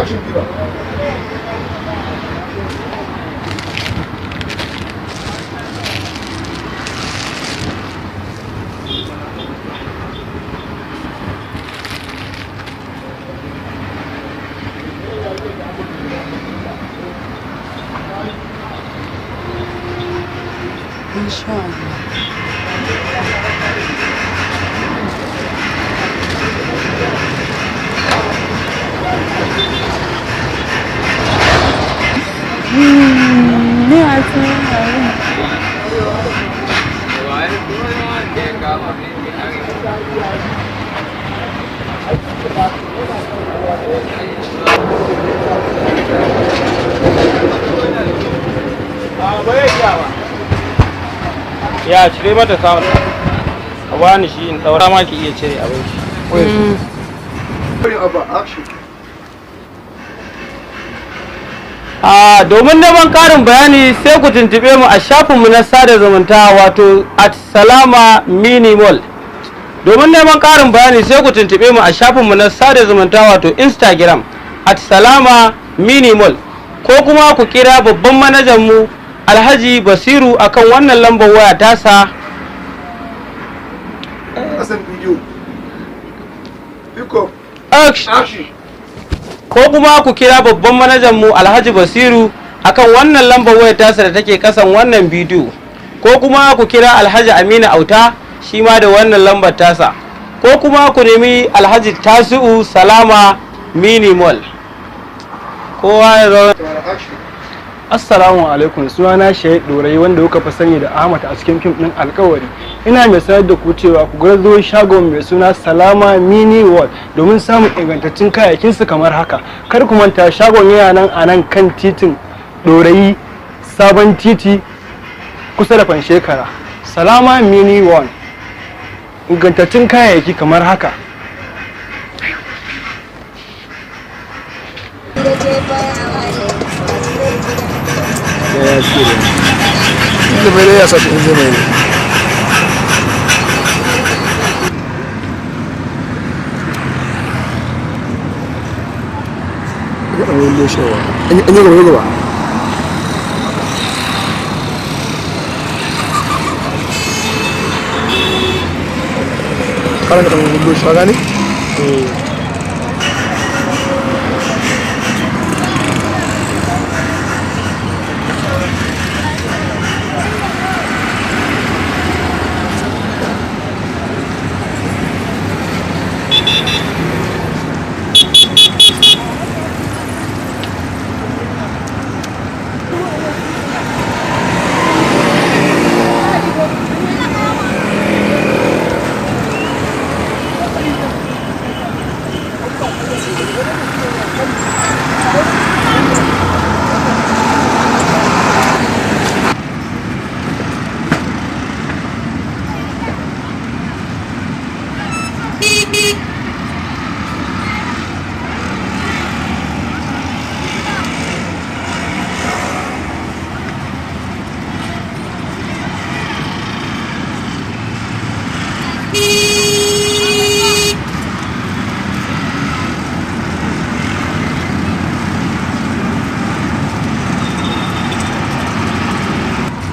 action kira. Inshallah. Ya cire mata sound a bani shi in daura ma ki iya cire abin shi. Domin neman ƙarin bayani sai ku tuntube mu a shafinmu na sada zumunta wato @salama_mini_mall. Domin neman ƙarin bayani sai ku tuntube mu a shafinmu na sada zumunta wato Instagram @salama_mini_mall ko kuma ku kira babban manajan mu Alhaji Basiru akan wannan lambar waya tasa. Ko kuma ku kira babban manajan mu Alhaji Basiru akan wannan lambar waya tasa da take kasan wannan bidiyo, ko kuma ku kira Alhaji Aminu Auta shi ma da wannan lambar tasa, ko kuma ku nemi Alhaji Tasi'u Salama Mini Mall. Kowa ya zo. Assalamu alaikum, sunana Shahid Dorai wanda kuka fi sani da Ahmad a cikin fim din Alkawari. Ina mai sanar da ku cewa ku garzo shagon mai suna Salama Mini World domin samun ingantaccen kayayyakin su kamar haka. Kar ku manta shagon yana nan a nan kan titin Dorai Sabon Titi kusa da Fanshekara. Salama Mini World. Ingantaccen kayayyaki kamar haka. Ya shirya. Inda bai da ya sa in zai mai ne. Ga ɗan wani shawa. An yi gaba. Kana ga ɗan wani shawa gane?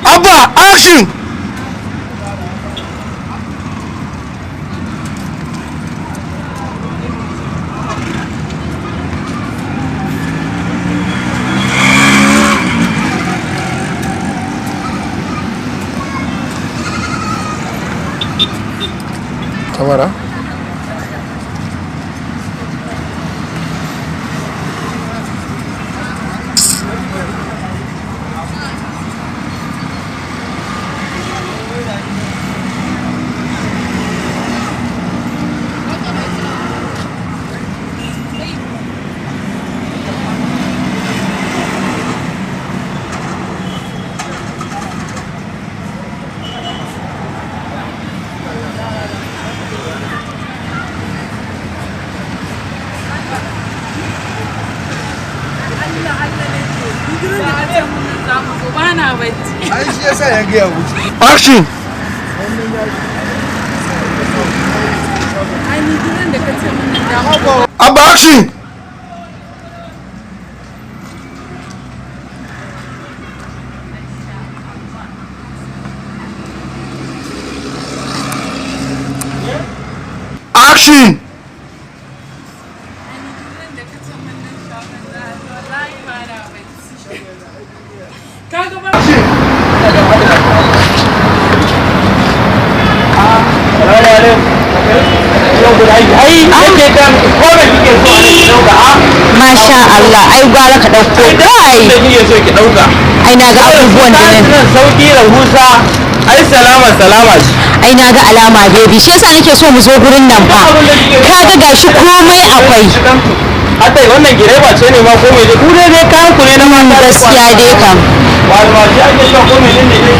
Abba, action! Kamera. Action! Abba, action! Action! Masha Allah, ai gwara ka ɗauko kai. Ai na ga abubuwan da nan. Sauki rahusa. Ai salama ce. Ai na ga alama baby. Shi yasa nake so mu zo gurin nan fa. Kaga gashi komai akwai. Hatta wannan gireba ce ne ma komai dai. Ku dai kayan ku ne na mata. Gaskiya dai kam. Walwaji ake shan komai ne dai.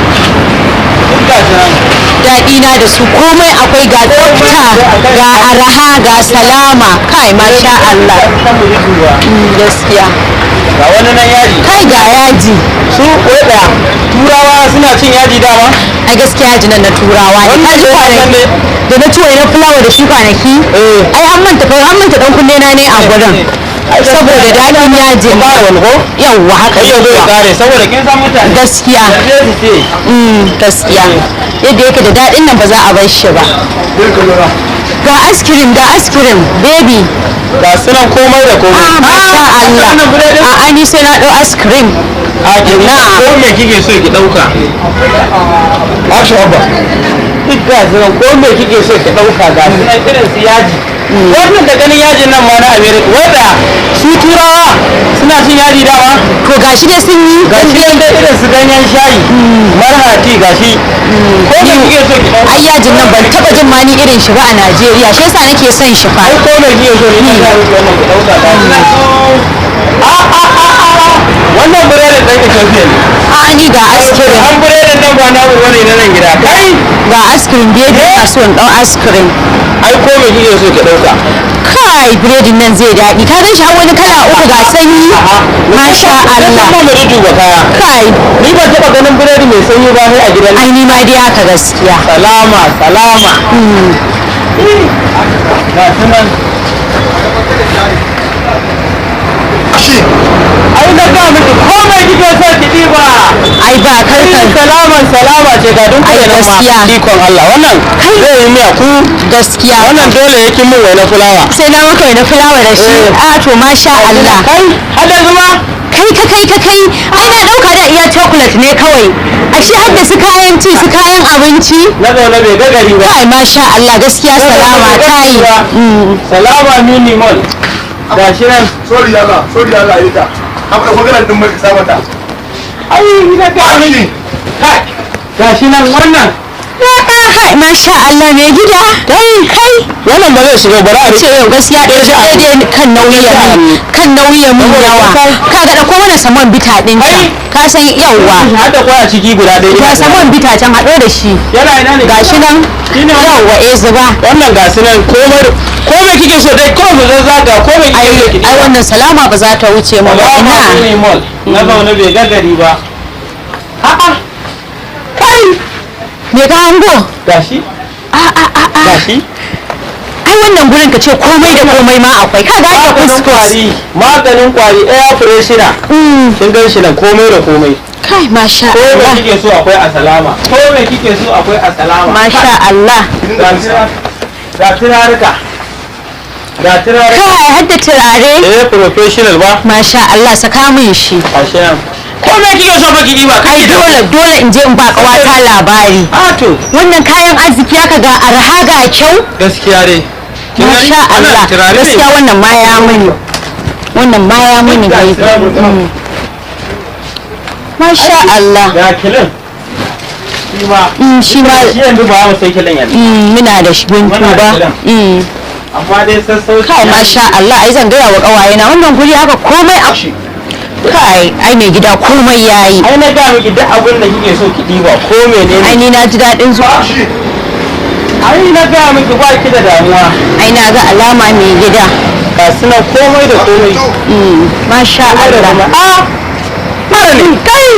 Duk gashi nan. Daɗi na da su komai akwai ga tsafta ga araha ga salama kai masha Allah. Gaskiya. Ga wani nan yaji. Kai ga yaji. Su koda turawa suna cin yaji dama? Ai gaskiya yaji nan na turawa ne. Kaji kwanaki da na ciwo na fulawa da shi kwanaki. Ai an manta dan kunne na ne a gurin. Saboda daɗin yaji. Ba wani ko? Yawwa haka yau zai kare saboda kin san mutane. Gaskiya. Gaskiya. Yadda yake da daɗin nan ba za a bar shi ba. Ga ice cream baby. Ga sunan komai da komai. Masha Allah. A ni sai na ɗau ice cream. A ki na ko me kike so ki dauka? Ashaba. Duk ga sunan ko me kike so ki dauka ga sunan irin su yaji. Wannan da ganin yajin nan ma na America wanda su turawa suna cin yaji dama? To gashi dai sun yi. Gashi nan dai irin su ganyen shayi. Marhati gashi. Ko me kike so ki dauka? Ai yajin nan ban taba jin ma ni irin shi ba a Najeriya. Shi yasa nake son shi fa. Ai ko me kike so ni ga wannan ki dauka ga sunan. Wannan buredin ɗan Ethiopia ne. A ni ga ice cream. An buredin nan ba na wani na nan gida. Kai ga ice cream baby ina so in dau ice cream. Ai ko me kike so ki dauka? Kai biredin nan zai daɗi. Ka gan shi har wani kala uku ga sanyi. Masha Allah. Kuma mu duba kaya. Kai ni ban taba ganin biredi mai sanyi ba sai a gidan. Ai ni ma dai haka gaskiya. Salama. Ga sunan. Ai na ga miki komai kike so ki diba. Ai ba karkar salama ce ga dun kai nan ma ikon Allah wannan zai yi miya ku gaskiya wannan dole yake min wai na fulawa sai na maka na fulawa da shi to masha Allah kai hada zuma kai ai na dauka da iya chocolate ne kawai ashe har da su kayan ci su kayan abinci na zaune bai ga gari ba kai masha Allah gaskiya salama kai salama mini mall gashi nan Sorry Allah ita. Haka maganar din mai kasa mata. ai ina ga mini kai gashi nan wannan kai masha Allah mai gida kai wannan ba zai shiga bara a ce yau gaskiya da dai kan nauyin mun yawa kaga da kuma na saman bita din ka san yawa hada kwaya ciki guda ɗaya ga saman bita can hado da shi yana ina ne gashi nan yawa zuba wannan gashi nan komai kike so dai ko mu zaga komai kike ai wannan salama ba za ta wuce mu ba ina mall na zaune bai ga gari ba a'a kai me ka hango gashi gashi ai wannan gurin ka ce komai da komai ma akwai ka ga ka kuskure maganin kwari air freshener kin gan shi nan komai da komai kai masha Allah komai kike so akwai a salama komai kike so akwai a salama masha Allah ga turarika kai hadda turare professional ba masha Allah saka min shi gashi nan komai kike so ba ki ba kai dole in je in ba kawata labari to wannan kayan arziki aka ga arha ga kyau gaskiya dai masha Allah gaskiya wannan ma ya muni gai masha Allah ga kilin shi ma yanzu ba mu sai kilin yanzu muna da shi guntu ba amma dai sassauci kai masha Allah ai zan gaya wa kawaye na wannan guri haka komai a kai ai mai gida komai yayi ai na ga miki duk abin da kike so ki diba ko menene ai ni na ji dadin zuwa ai na ga miki ba ki da damuwa ai na ga alama mai gida ga suna komai da komai masha Allah mara ne kai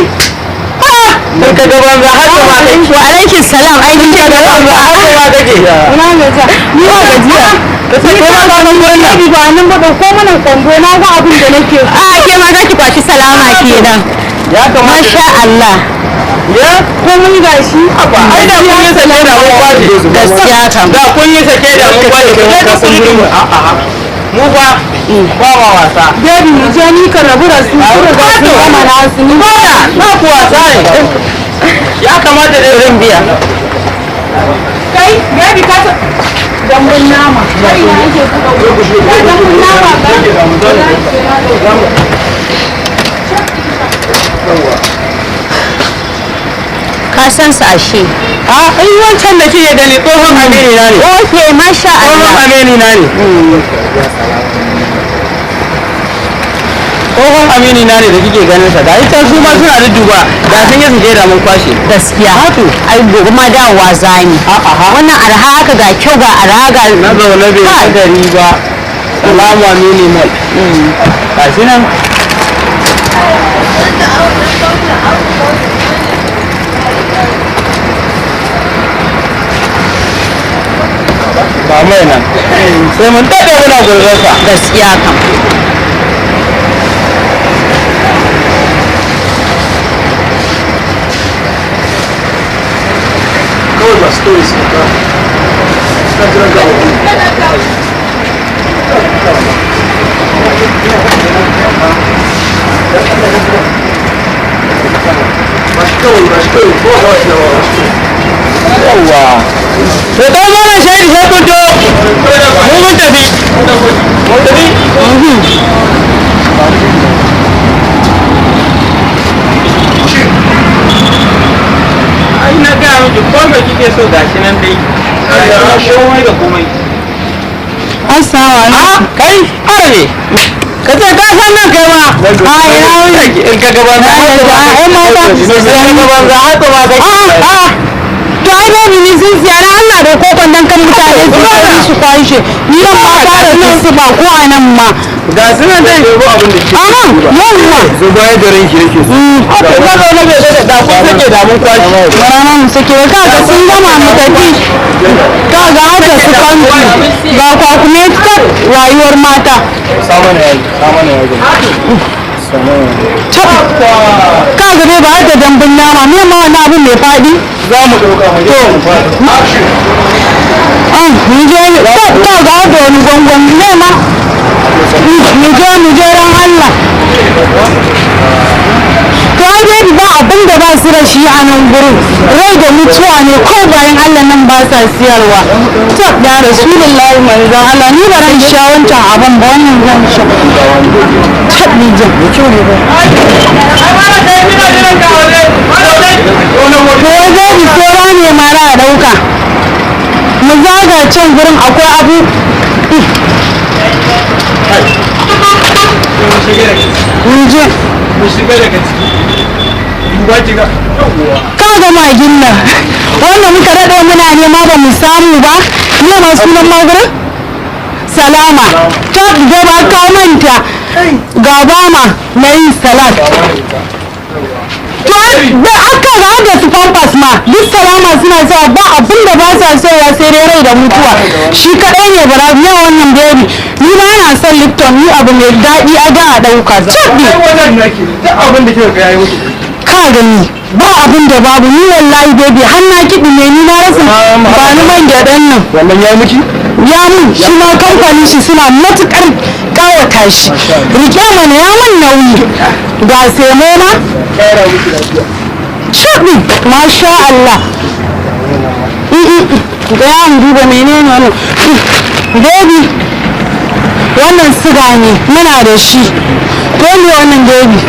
sai ka gaban za har da ma kai wa alaikum salam ai ni ka gaban za har da ma kake ina gajiya ni ba gajiya ka sai ko ba nan wannan ba nan ba ko mana kwando na ga abin da nake ke ma zaki kwashi salama kenan ya kamata masha Allah ya komai gashi ai da kun yi sake da mun kwaje gaskiya kam da kun yi sake da mun kwaje ku je ku gudu mu ba ba wasa baby mu je ni ka rabu da su ku riga sun gama na su ni ba na ku wasa ne ya kamata da irin biya kai baby ka ta dambun nama kai na yake kuka dambun nama ka san su ashe ai wancan da kike gani tsohon amini na ne okay masha Allah tsohon amini na ne tsohon amini na ne da kike ganin sa da ita su ma suna dudduba da sun yi suje da mun kwashe gaskiya ai gobe ma dawowa zani wannan arha haka ga kyau ga arha ga na zaune bai gari ba salamu amini mal gashi nan ba mai nan sai mun daɗe muna gurgursa gaskiya kam kawai ba stories ne ba suna jiran gawa ba shi kawai ko kawai shi yawwa to dan mana shaidi sai kun to mun tafi ai na ga miki ko me kike so gashi nan dai komai da komai assalamu alaikum kai arabe ka ce ka san nan kai ma ina wuni in ka gaban za ai mata to ai baby ni sun siya na Allah da kokon dan kan mutane su kai su kwashe ni dan ba fara nan su ba ko anan ma ga su nan dai ko abin da ke yawwa zo baya da ranki yake so aka ga da na bai da ku take da mun kwashi marana mu sake kaga sun gama mu tafi kaga haka su kanki ga kwakume ta rayuwar mata sama ne kaga dai ba da dambun nama me ma wani abin mai fadi za mu dauka mu je mu je kaga da wani gongon ne ma mu je ran Allah to ai dai ba abin da ba su da shi a nan gurin rai da mutuwa ne ko bayan Allah nan ba sa siyarwa to ya rasulullahi manzon Allah ni ba ran sha wancan abin ba wannan zan sha tabbi jin to zai bi tsora ne mara a dauka mu zaga can gurin akwai abu mu shiga daga ciki duba kiga kaga magin nan wanda muka daɗe muna nema ba mu samu ba ne ma sunan magurin salama ta gaba ka manta ga bama na yin salat to da aka ga da su pampas ma duk salama suna cewa ba abin da ba sa soya sai dai rai da mutuwa shi kadai ne bara ya wannan baby ni ba na son lipton ni abu mai daɗi a da a ɗauka cabbi wannan nake duk abin da kika ga yayi mutu ka gani ba abin da babu ni wallahi baby har na kiɗi ne ni na rasa ba ni man gyaɗan nan wannan yayi miki ya mun shi ma kamfanin shi suna matukar kawata shi rike mana ya mun nauyi ga semo ma shaɗi masha Allah ga ya mu duba menene wannan baby wannan siga ne muna da shi to ne wannan baby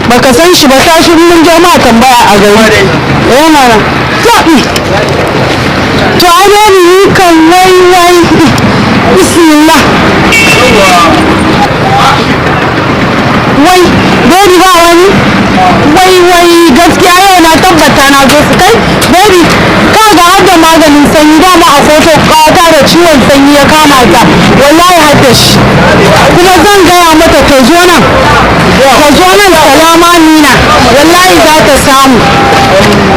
baka san shi ba tashi mun je ma tambaya a gari eh mana shaɗi to ai baby ni kan wai bismillah wai baby ba wani wai gaskiya yau na tabbata na zo su kai baby ka ga har da maganin sanyi dama a foto kawata da ciwon sanyi ya kama ta wallahi har da shi kuma zan gaya mata ta zo nan salama nina wallahi za ta samu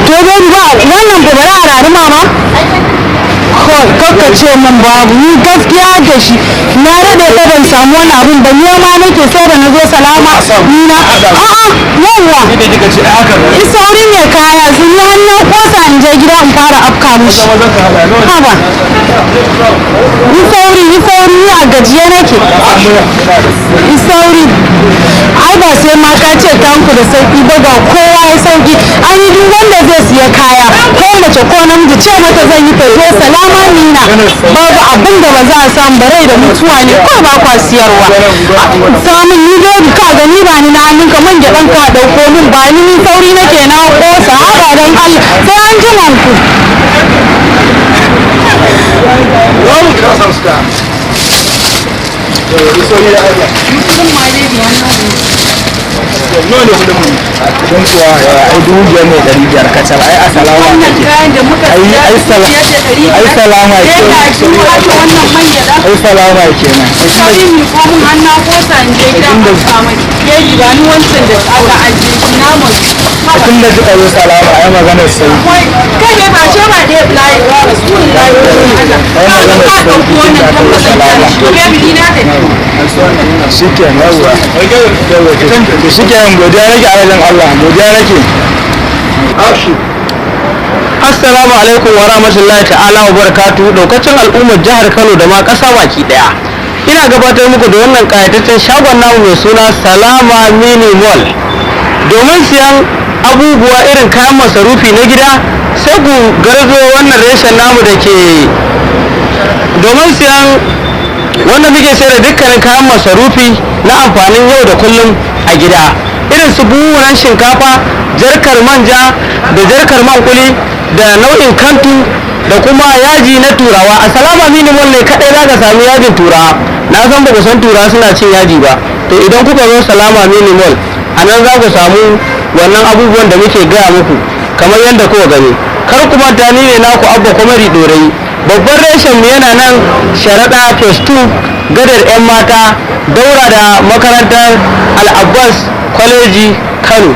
to baby ba wannan ba bari a rari mama ko kakkace min babu ni gaskiya da shi na rade ta ban samu wani abin ba ni ma nake sai da na zo salama ni na yawa isauri ne kaya sun yi hannun kosa in je gida in fara afka mushi haba isauri a gajiye nake isauri ai ba sai ma ka ce tanku da sauki ba ga kowa ya sauki an yi duk wanda zai siya kaya ko mace ko namiji ce mata zan yi fefe salama nina babu abin da ba za a samu barai da mutuwa ne ko ba kwa siyarwa samun ni dai ka gani ba ni na hannun ka man gyaɗan ka dauko min ba ni sauri nake na kosa haba don Allah sai an ji manku no ne kudin mu don kuwa ai 5,500 kacal ai asalama kake ai salama ke ai salama kenan sai ni ko mun hanna ko san je gida ba mai keji ba ni wancan da aka aje na mu tun da kika zo salama ai magana sai kai ne ba ce ba dai lai rasulullahi Allah ka ga ka ko wannan tabbata to ke bi na da shikenan yawa to shikenan godiya nake a wajen Allah godiya nake Assalamu alaikum wa rahmatullahi ta'ala wa barakatuhu daukacin al'ummar jihar Kano da ma ƙasa baki daya. Ina gabatar muku da wannan kayataccen shagon namu mai suna Salama Mini Mall. Domin siyan abubuwa irin kayan masarufi na gida sai ku garzo wannan reshen namu da ke domin siyan wanda muke sayar da dukkanin kayan masarufi na amfanin yau da kullum a gida. Irin su buhunan shinkafa, jarkar manja da jarkar man kuli da nau'in kantu da kuma yaji na turawa. A Salama Mini Mall ne kadai za ka sami yajin turawa. Na san ba ku san turawa suna cin yaji ba, to idan kuka zo Salama Mini Mall a nan za ku samu wannan abubuwan da muke gaya muku kamar yadda kuka gani. Kar ku manta ni ne naku Abba Komari Dorayi. Babban reshen mu yana nan Sharaɗa Phase 2 gadar 'yan mata daura da makarantar Al-Abbas Kwaleji Kano.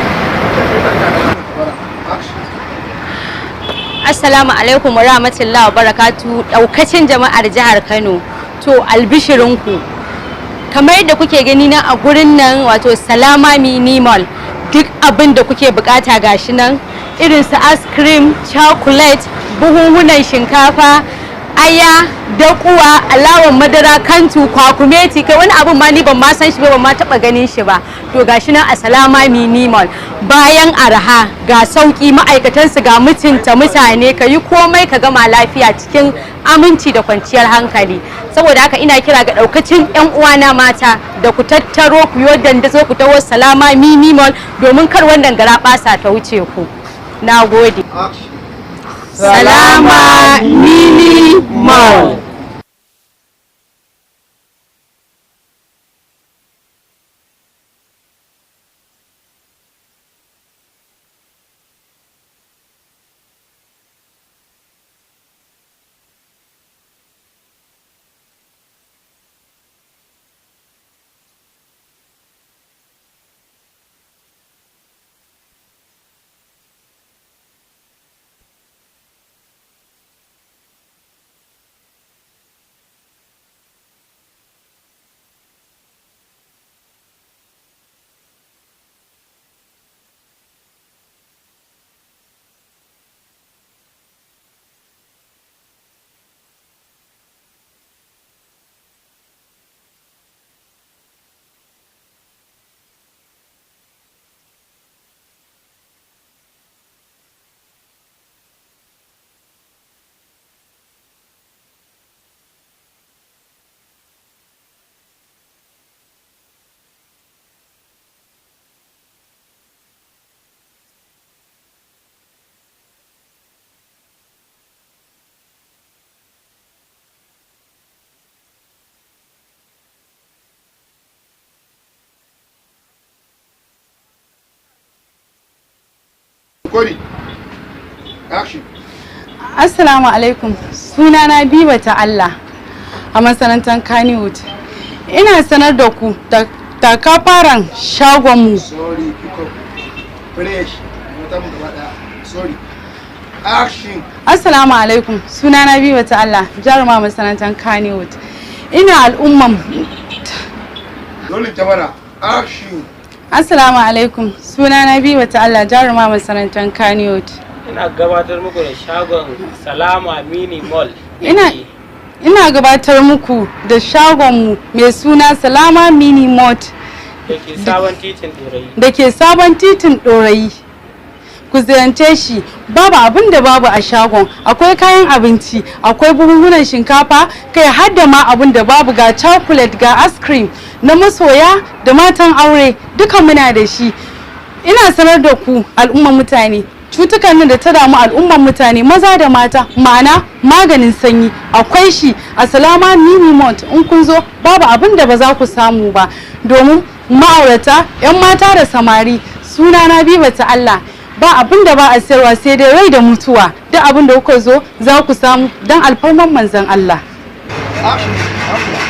Assalamu alaikum wa rahmatullahi wa barakatu daukacin jama'ar jihar Kano. To albishirinku kamar yadda kuke gani na a gurin nan wato Salama Mini Mall duk abin da kuke bukata gashi nan irin su ice cream, chocolate, buhunhunan shinkafa, aya, dakuwa, alawan madara, kantu, kwakumeti, kai wani abun ma ni ban ma san shi ba ban ma taba ganin shi ba. To gashi nan a Salama Mini Mall bayan araha ga sauki ma'aikatan su ga mutunta mutane ka yi komai ka gama lafiya cikin aminci da kwanciyar hankali. Saboda haka ina kira ga daukacin yan uwana mata da ku tattaro ku yo dandazo ku tawo Salama Mini Mall domin kar wannan gara basa ta wuce ku. Nagode. Salama Mini Mall. Assalamu alaikum, sunana Biba ta Allah a masana'antar Kannywood. Ina sanar da ku da takafaran shagonmu action. Assalamu alaikum, sunana Biwa ta Allah, jaruma masana'antar Kannywood. Ina al'umman. Dole kyamara, action. Assalamu alaikum, sunana Biwa ta Allah, jaruma masana'antar Kannywood. Ina gabatar muku da shagon Salama Mini Mall. Ina gabatar muku da shagonmu mai suna Salama Mini Mall Da ke sabon titin Dorayi. da ke sabon titin Dorayi. Ku ziyarce shi, babu abin da babu a shagon. Akwai kayan abinci, akwai buhunhunan shinkafa, kai har da ma abin da babu, ga chocolate, ga ice cream na masoya da matan aure, duka muna da shi. Ina sanar da ku al'umman mutane, cutukan nan da ta damu al'umman mutane maza da mata, ma'ana maganin sanyi akwai shi a Salama Mini Mart. In kun zo babu abin da ba za ku samu ba, domin ma'aurata 'yan mata da samari. Sunana Biba ta Allah, ba abin da ba a sayarwa sai dai rai da mutuwa. Duk abin da kuka zo za ku samu don alfarman manzon Allah. Action.